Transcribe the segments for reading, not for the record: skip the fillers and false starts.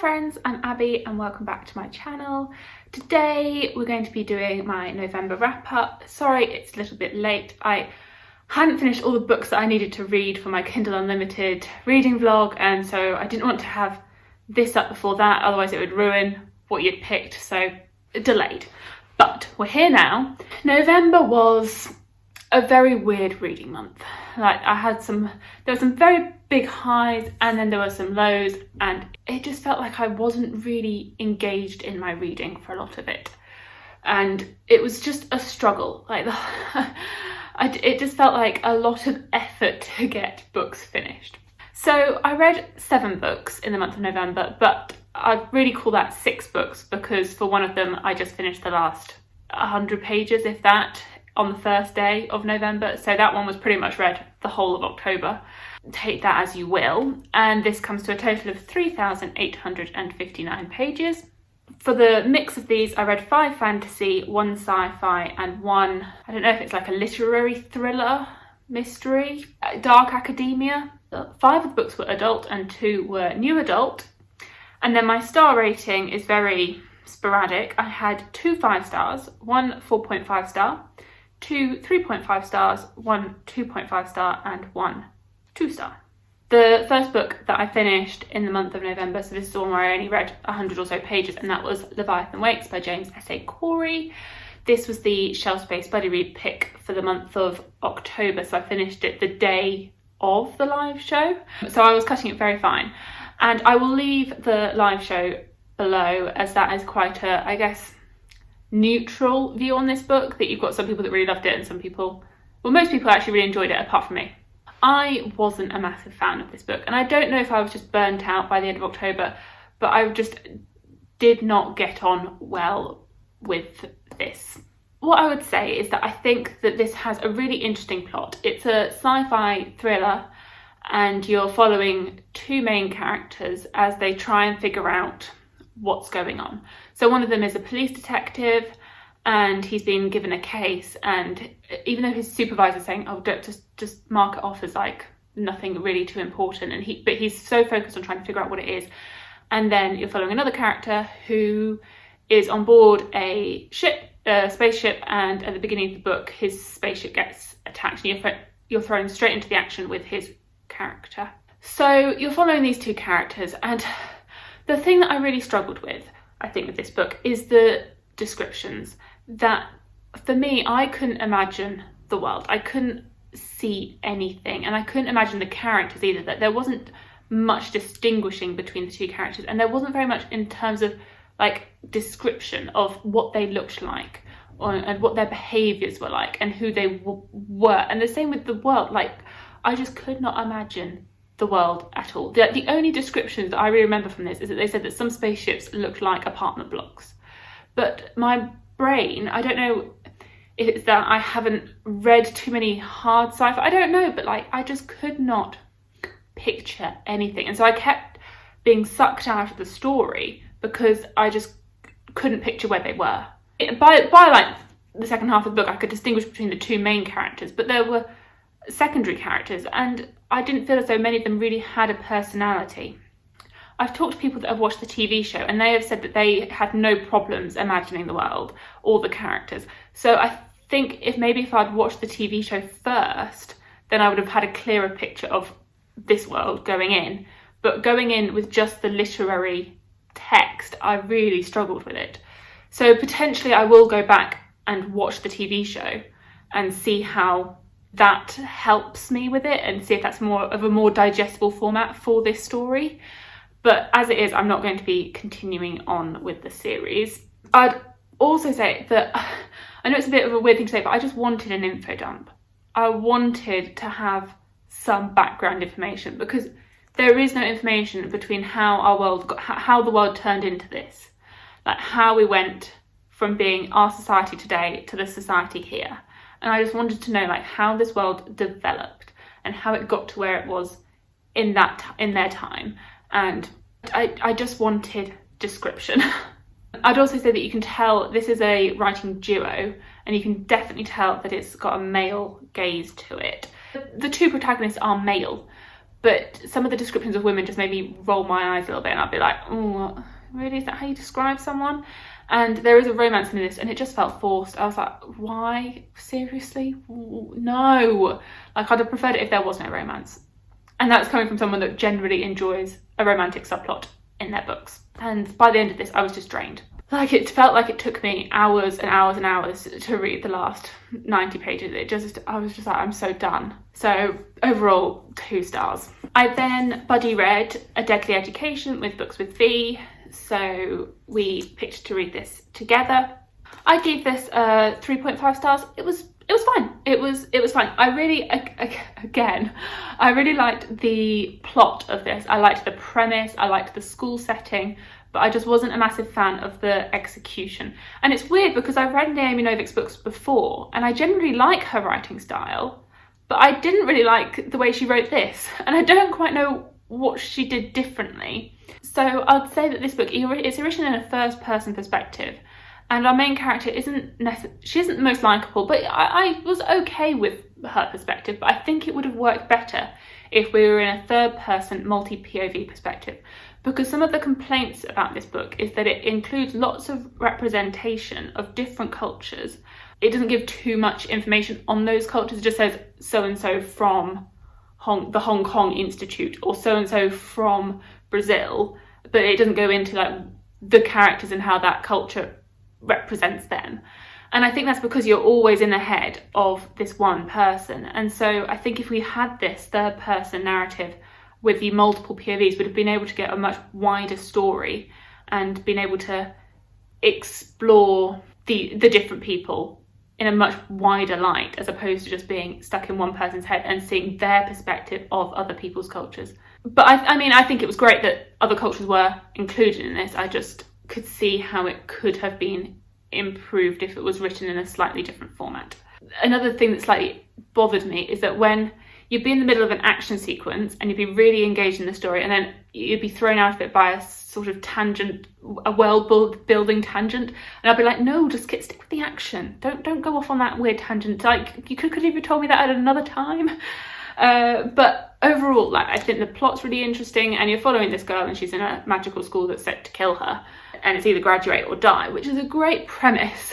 friends, I'm Abby and welcome back to my channel. Today we're going to be doing my November wrap up. Sorry it's a little bit late. I hadn't finished all the books that I needed to read for my Kindle Unlimited reading vlog, and so I didn't want to have this up before that, otherwise it would ruin what you'd picked, so delayed. But we're here now. November was a very weird reading month. Like there were some very big highs and then there were some lows, and it just felt like I wasn't really engaged in my reading for a lot of it, and it was just a struggle. Like it just felt like a lot of effort to get books finished. So I read 7 books in the month of November, but I'd really call that 6 books because for one of them I just finished the last 100 pages, if that, on the first day of November. So that one was pretty much read the whole of October. Take that as you will. And this comes to a total of 3,859 pages. For the mix of these, I read 5 fantasy, 1 sci-fi, and 1, I don't know if it's like a literary thriller, mystery, dark academia. 5 of the books were adult and 2 were new adult. And then my star rating is very sporadic. I had 2 5 stars, 1 4.5 star, 2 3.5 stars, 1 2.5 star, and 1 2 star. The first book that I finished in the month of November, so this is the one where I only read 100 or so pages, and that was Leviathan Wakes by James S.A. Corey. This was the Shelf Space Buddy Read pick for the month of October, so I finished it the day of the live show. So I was cutting it very fine. And I will leave the live show below, as that is quite a, I guess, neutral view on this book, that you've got some people that really loved it and some people, well, most people actually really enjoyed it apart from me. I wasn't a massive fan of this book, and I don't know if I was just burnt out by the end of October, but I just did not get on well with this. What I would say is that I think that this has a really interesting plot. It's a sci-fi thriller and you're following 2 main characters as they try and figure out what's going on. So one of them is a police detective and he's been given a case, and even though his supervisor's saying, oh, don't just mark it off as like nothing really too important, and he's so focused on trying to figure out what it is. And then you're following another character who is on board a spaceship, and at the beginning of the book his spaceship gets attacked and you're thrown straight into the action with his character. So you're following these 2 characters, and the thing that I really struggled with, I think, with this book is the descriptions. That for me, I couldn't imagine the world. I couldn't see anything, and I couldn't imagine the characters either. That there wasn't much distinguishing between the 2 characters, and there wasn't very much in terms of like description of what they looked like and what their behaviours were like and who they were. And the same with the world. Like, I just could not imagine the world at all. The only descriptions that I really remember from this is that they said that some spaceships looked like apartment blocks. But my brain, I don't know if it's that I haven't read too many hard sci-fi, I don't know, but like I just could not picture anything. And so I kept being sucked out of the story because I just couldn't picture where they were. By like the second half of the book, I could distinguish between the 2 main characters, but there were secondary characters and I didn't feel as though many of them really had a personality. I've talked to people that have watched the TV show and they have said that they had no problems imagining the world or the characters. So I think if I'd watched the TV show first, then I would have had a clearer picture of this world going in. But going in with just the literary text, I really struggled with it. So potentially I will go back and watch the TV show and see how that helps me with it and see if that's more of a more digestible format for this story. But as it is, I'm not going to be continuing on with the series. I'd also say that, I know it's a bit of a weird thing to say, but I just wanted an info dump. I wanted to have some background information because there is no information between how the world turned into this. Like how we went from being our society today to the society here. And I just wanted to know like how this world developed and how it got to where it was in their time. And I just wanted description. I'd also say that you can tell this is a writing duo, and you can definitely tell that it's got a male gaze to it. The 2 protagonists are male, but some of the descriptions of women just made me roll my eyes a little bit, and I'd be like, oh, really, is that how you describe someone? And there is a romance in this, and it just felt forced. I was like, why? Seriously? No. Like, I'd have preferred it if there was no romance. And that's coming from someone that generally enjoys a romantic subplot in their books. And by the end of this, I was just drained. Like, it felt like it took me hours and hours and hours to read the last 90 pages. I was just like, I'm so done. So overall, 2 stars. I then buddy read A Deadly Education with Books with V. So we picked to read this together. I gave this 3.5 stars. It was fine. It was fine. I really liked the plot of this. I liked the premise. I liked the school setting, but I just wasn't a massive fan of the execution. And it's weird because I've read Naomi Novik's books before, and I generally like her writing style, but I didn't really like the way she wrote this, and I don't quite know what she did differently. So I'd say that this book, it's written in a first-person perspective, and our main character she isn't the most likeable, but I was okay with her perspective, but I think it would have worked better if we were in a third-person multi-POV perspective, because some of the complaints about this book is that it includes lots of representation of different cultures. It doesn't give too much information on those cultures. It just says so-and-so from the Hong Kong Institute, or so-and-so from Brazil, but it doesn't go into like the characters and how that culture represents them. And I think that's because you're always in the head of this one person. And so I think if we had this third person narrative with the multiple POVs, we'd have been able to get a much wider story and been able to explore the different people in a much wider light, as opposed to just being stuck in one person's head and seeing their perspective of other people's cultures. But I mean, I think it was great that other cultures were included in this. I just could see how it could have been improved if it was written in a slightly different format. Another thing that slightly bothered me is that when you'd be in the middle of an action sequence and you'd be really engaged in the story, and then you'd be thrown out of it by a sort of tangent, a world building tangent, and I'd be like, no, just stick with the action. Don't go off on that weird tangent. Like, you could have even told me that at another time. But overall, like, I think the plot's really interesting, and you're following this girl and she's in a magical school that's set to kill her, and it's either graduate or die, which is a great premise.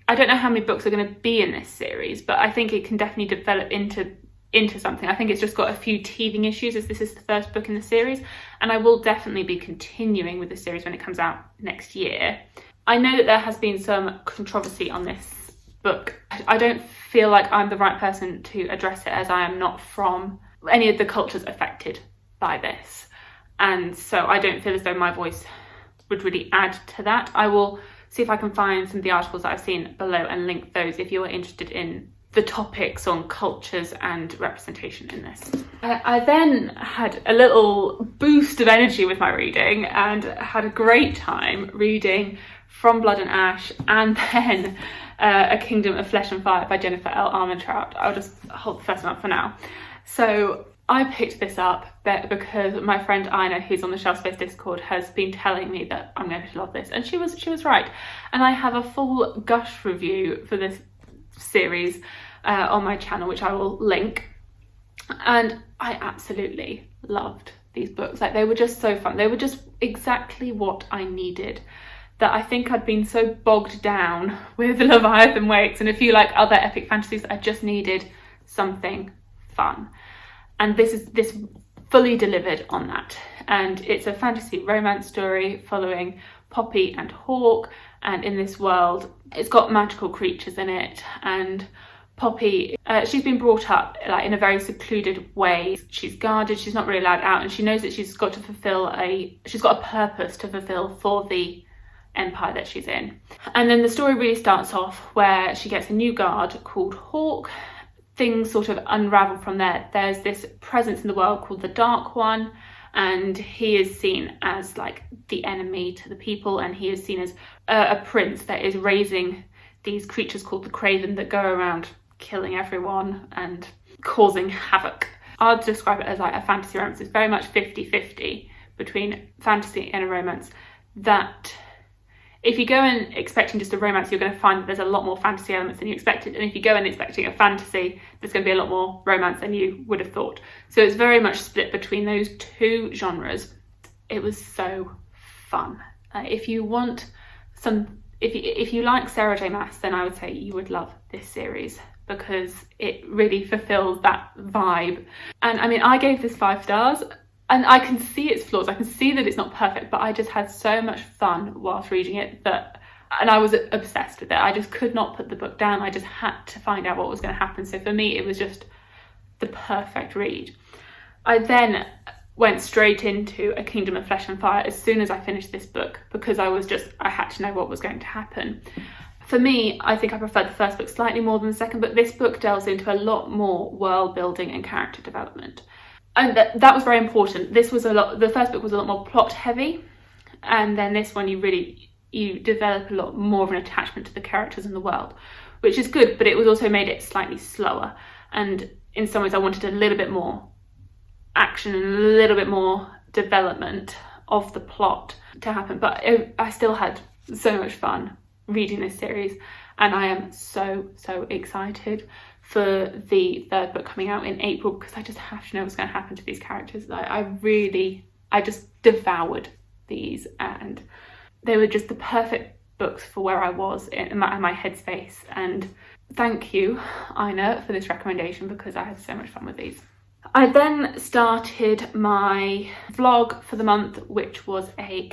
I don't know how many books are going to be in this series, but I think it can definitely develop into something. I think it's just got a few teething issues, as this is the first book in the series, and I will definitely be continuing with the series when it comes out next year. I know that there has been some controversy on this book. I don't feel like I'm the right person to address it, as I am not from any of the cultures affected by this, and so I don't feel as though my voice would really add to that. I will see if I can find some of the articles that I've seen below and link those if you are interested in the topics on cultures and representation in this. I then had a little boost of energy with my reading and had a great time reading From Blood and Ash, and then A Kingdom of Flesh and Fire by Jennifer L. Armentrout. I'll just hold the first one up for now. So I picked this up because my friend Ina, who's on the Shelf Space Discord, has been telling me that I'm going to love this, and she was right. And I have a full gush review for this series on my channel, which I will link, and I absolutely loved these books. Like, they were just so fun. They were just exactly what I needed. That I think I'd been so bogged down with Leviathan Wakes and a few like other epic fantasies, I just needed something fun, and this fully delivered on that. And it's a fantasy romance story following Poppy and Hawk, and in this world it's got magical creatures in it, and Poppy, she's been brought up like in a very secluded way. She's guarded, she's not really allowed out, and she knows that she's got a purpose to fulfill for the empire that she's in. And then the story really starts off where she gets a new guard called Hawk. Things sort of unravel from there. There's this presence in the world called the Dark One, and he is seen as like the enemy to the people, and he is seen as a prince that is raising these creatures called the Craven that go around killing everyone and causing havoc. I'll describe it as like a fantasy romance. It's very much 50-50 between fantasy and a romance that if you go in expecting just a romance, you're going to find that there's a lot more fantasy elements than you expected. And if you go in expecting a fantasy, there's going to be a lot more romance than you would have thought. So it's very much split between those two genres. It was so fun. If you want if you like Sarah J Maas, then I would say you would love this series, because it really fulfills that vibe. And I mean, I gave this 5 stars. And I can see its flaws, I can see that it's not perfect, but I just had so much fun whilst reading it and I was obsessed with it. I just could not put the book down. I just had to find out what was going to happen. So for me, it was just the perfect read. I then went straight into A Kingdom of Flesh and Fire as soon as I finished this book, because I had to know what was going to happen. For me, I think I preferred the first book slightly more than the second, but this book delves into a lot more world building and character development. And that was very important. The first book was a lot more plot heavy, and then this one you develop a lot more of an attachment to the characters and the world, which is good, but it was also made it slightly slower. And in some ways I wanted a little bit more action and a little bit more development of the plot to happen. But I still had so much fun reading this series, and I am so excited for the third book coming out in April, because I just have to know what's going to happen to these characters. I just devoured these, and they were just the perfect books for where I was in my headspace. And thank you, Ina, for this recommendation, because I had so much fun with these. I then started my vlog for the month, which was a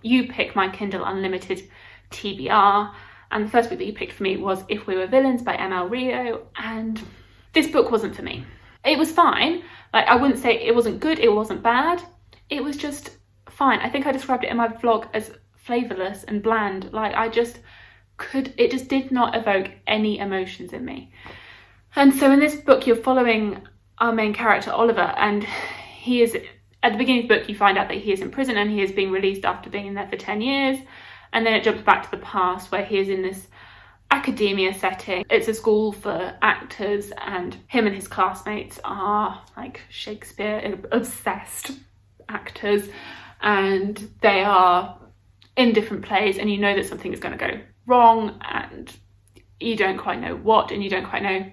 You Pick My Kindle Unlimited TBR. And the first book that you picked for me was If We Were Villains by ML Rio, and this book wasn't for me. It was fine. Like, I wouldn't say it wasn't good, it wasn't bad. It was just fine. I think I described it in my vlog as flavourless and bland. Like, it just did not evoke any emotions in me. And so in this book, you're following our main character, Oliver, and he is, at the beginning of the book, you find out that he is in prison and he is being released after being in there for 10 years. And then it jumps back to the past, where he is in this academia setting. It's a school for actors, and him and his classmates are like Shakespeare obsessed actors, and they are in different plays, and you know that something is going to go wrong, and you don't quite know what, and you don't quite know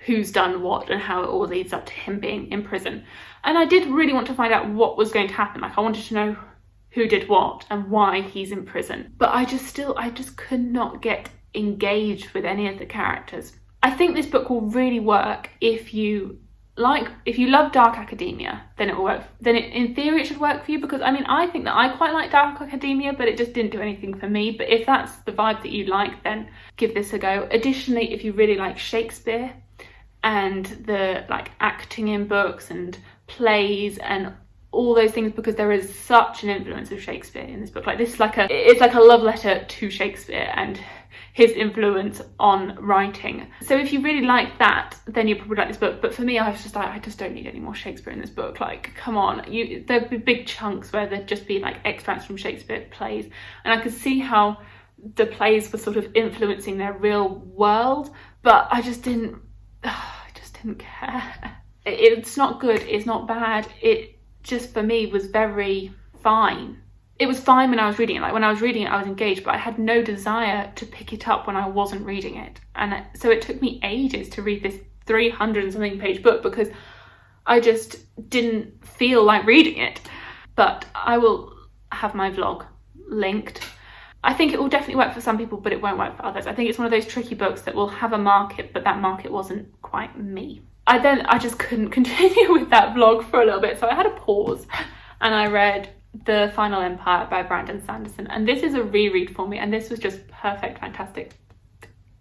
who's done what and how it all leads up to him being in prison. And I did really want to find out what was going to happen. Like, I wanted to know who did what and why he's in prison. But I just could not get engaged with any of the characters. I think this book will really work if you love dark academia, then it will work. Then in theory it should work for you, because I mean, I think that I quite like dark academia, but it just didn't do anything for me. But if that's the vibe that you like, then give this a go. Additionally, if you really like Shakespeare and the acting in books and plays and all those things, because there is such an influence of Shakespeare in this book. Like, this is it's like a love letter to Shakespeare and his influence on writing. So if you really like that, then you probably like this book. But for me, I was just like, I just don't need any more Shakespeare in this book. Like, come on, there'd be big chunks where there'd just be like extracts from Shakespeare plays, and I could see how the plays were sort of influencing their real world, but I just didn't care. It's not good, it's not bad, it just for me was very fine. It was fine when I was reading it. Like, when I was reading it, I was engaged, but I had no desire to pick it up when I wasn't reading it. And so it took me ages to read this 300 and something page book, because I just didn't feel like reading it. But I will have my vlog linked. I think it will definitely work for some people, but it won't work for others. I think it's one of those tricky books that will have a market, but that market wasn't quite me. I just couldn't continue with that vlog for a little bit, so I had a pause and I read The Final Empire by Brandon Sanderson, and this is a reread for me, and this was just perfect, fantastic.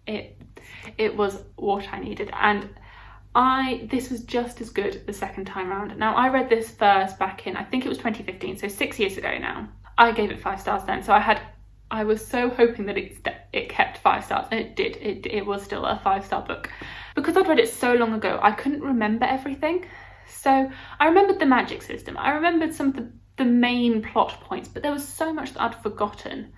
It was what I needed, and this was just as good the second time round. Now, I read this first back in, I think it was 2015, so 6 years ago now. I gave it 5 stars then, so I was so hoping that it kept 5 stars, and it did. It was still a 5-star book. Because I'd read it so long ago, I couldn't remember everything. So I remembered the magic system. I remembered some of the main plot points, but there was so much that I'd forgotten.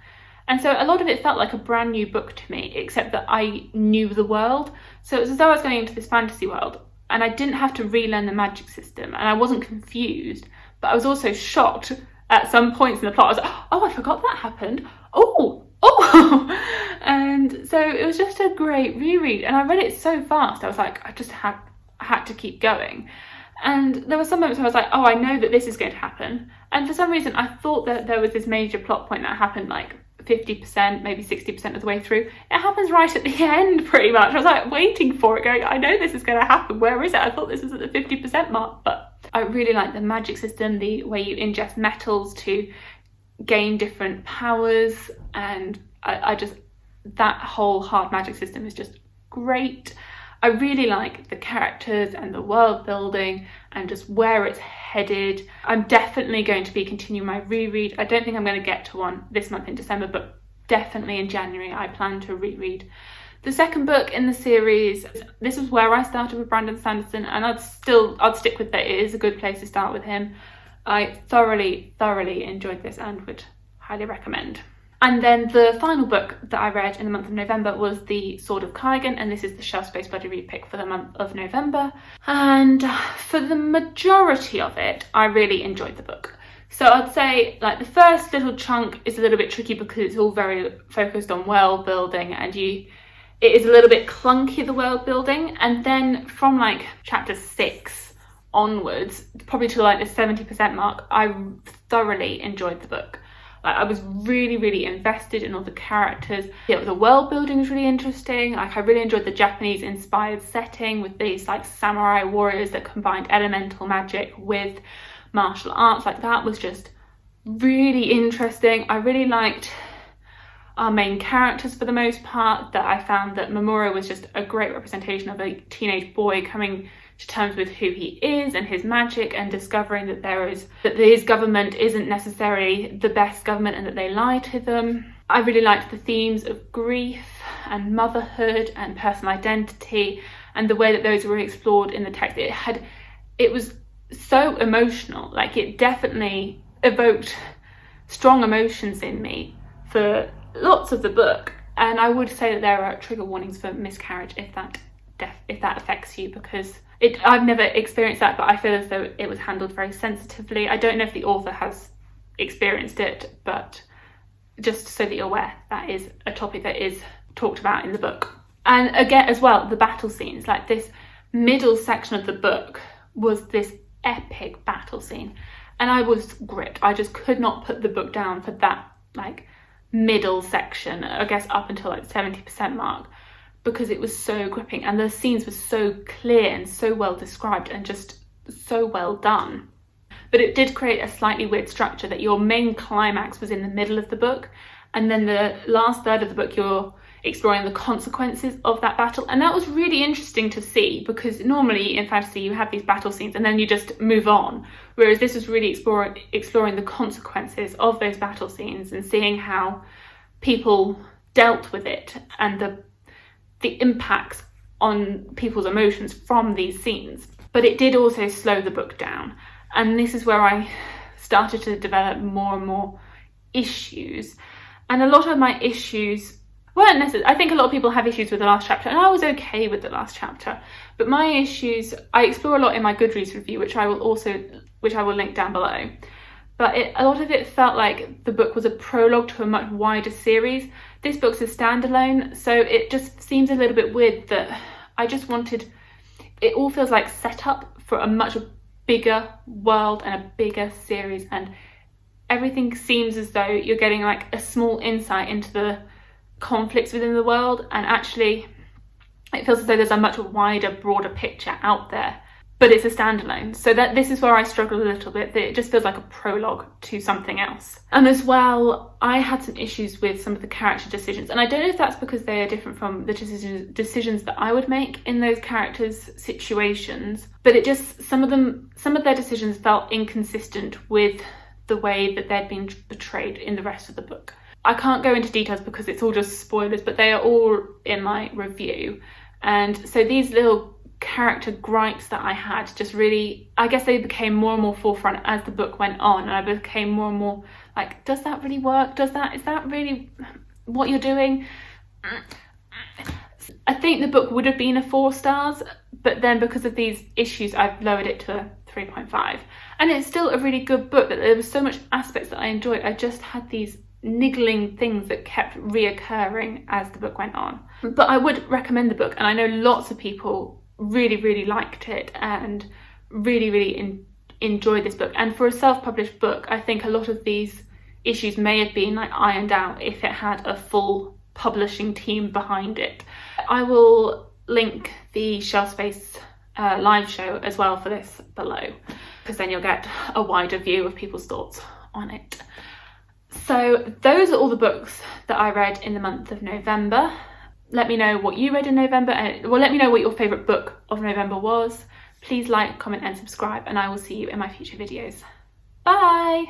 And so a lot of it felt like a brand new book to me, except that I knew the world. So it was as though I was going into this fantasy world, and I didn't have to relearn the magic system, and I wasn't confused, but I was also shocked at some points in the plot. I was like, oh, I forgot that happened. Oh, And so it was just a great reread, and I read it so fast. I was like, I just had to keep going. And there were some moments where I was like, oh, I know that this is going to happen. And for some reason, I thought that there was this major plot point that happened like 50%, maybe 60% of the way through. It happens right at the end, pretty much. I was like waiting for it, going, I know this is going to happen. Where is it? I thought this was at the 50% mark. But I really like the magic system, the way you ingest metals to gain different powers. And I just, that whole hard magic system is just great. I really like the characters and the world building and just where it's headed. I'm definitely going to be continuing my reread. I don't think I'm going to get to one this month in December, but definitely in January I plan to reread the second book in the series. This was where I started with Brandon Sanderson, and I'd stick with that. It is a good place to start with him. I thoroughly enjoyed this and would highly recommend. And then the final book that I read in the month of November was The Sword of Kygen, and this is the Shelf Space Bloody Read pick for the month of November. And for the majority of it, I really enjoyed the book. So I'd say like the first little chunk is a little bit tricky because it's all very focused on world building, and it is a little bit clunky, the world building. And then from like chapter 6 onwards, probably to like the 70% mark, I thoroughly enjoyed the book. I was really invested in all the characters. Yeah, the world building was really interesting. Like I really enjoyed the Japanese inspired setting with these like samurai warriors that combined elemental magic with martial arts. Like that was just really interesting. I really liked our main characters for the most part. That I found that Mamoru was just a great representation of a teenage boy coming to terms with who he is and his magic, and discovering that his government isn't necessarily the best government and that they lie to them. I really liked the themes of grief and motherhood and personal identity, and the way that those were explored in the text. It was so emotional. Like it definitely evoked strong emotions in me for lots of the book. And I would say that there are trigger warnings for miscarriage if that affects you, because I've never experienced that, but I feel as though it was handled very sensitively. I don't know if the author has experienced it, but just so that you're aware, that is a topic that is talked about in the book. And again, as well, the battle scenes, like this middle section of the book was this epic battle scene, and I was gripped. I just could not put the book down for that like middle section, I guess up until like 70% mark, because it was so gripping and the scenes were so clear and so well described and just so well done. But it did create a slightly weird structure that your main climax was in the middle of the book, and then the last third of the book you're exploring the consequences of that battle. And that was really interesting to see, because normally in fantasy you have these battle scenes and then you just move on, whereas this was really exploring the consequences of those battle scenes and seeing how people dealt with it and the impacts on people's emotions from these scenes. But it did also slow the book down, and this is where I started to develop more and more issues. And a lot of my issues weren't necessary. I think a lot of people have issues with the last chapter, and I was okay with the last chapter, but my issues I explore a lot in my Goodreads review, which I will link down below. But a lot of it felt like the book was a prologue to a much wider series. This book's a standalone, so it just seems a little bit weird that I just wanted... It all feels like set up for a much bigger world and a bigger series, and everything seems as though you're getting like a small insight into the conflicts within the world, and actually it feels as though there's a much wider, broader picture out there. But it's a standalone, so this is where I struggle a little bit, that it just feels like a prologue to something else. And as well, I had some issues with some of the character decisions, and I don't know if that's because they are different from the decisions that I would make in those characters' situations, but it just, some of their decisions felt inconsistent with the way that they'd been portrayed in the rest of the book. I can't go into details because it's all just spoilers, but they are all in my review. And so these little character gripes that I had just really, I guess they became more and more forefront as the book went on, and I became more and more like, does that really work? Is that really what you're doing? I think the book would have been a 4 stars, but then because of these issues I've lowered it to a 3.5, and it's still a really good book, but there was so much aspects that I enjoyed. I just had these niggling things that kept reoccurring as the book went on. But I would recommend the book, and I know lots of people really liked it and really enjoyed this book. And for a self-published book, I think a lot of these issues may have been like ironed out if it had a full publishing team behind it. I will link the Shelf Space live show as well for this below, because then you'll get a wider view of people's thoughts on it. So those are all the books that I read in the month of November. Let me know what you read in November, and well, let me know what your favourite book of November was. Please like, comment and subscribe, and I will see you in my future videos. Bye!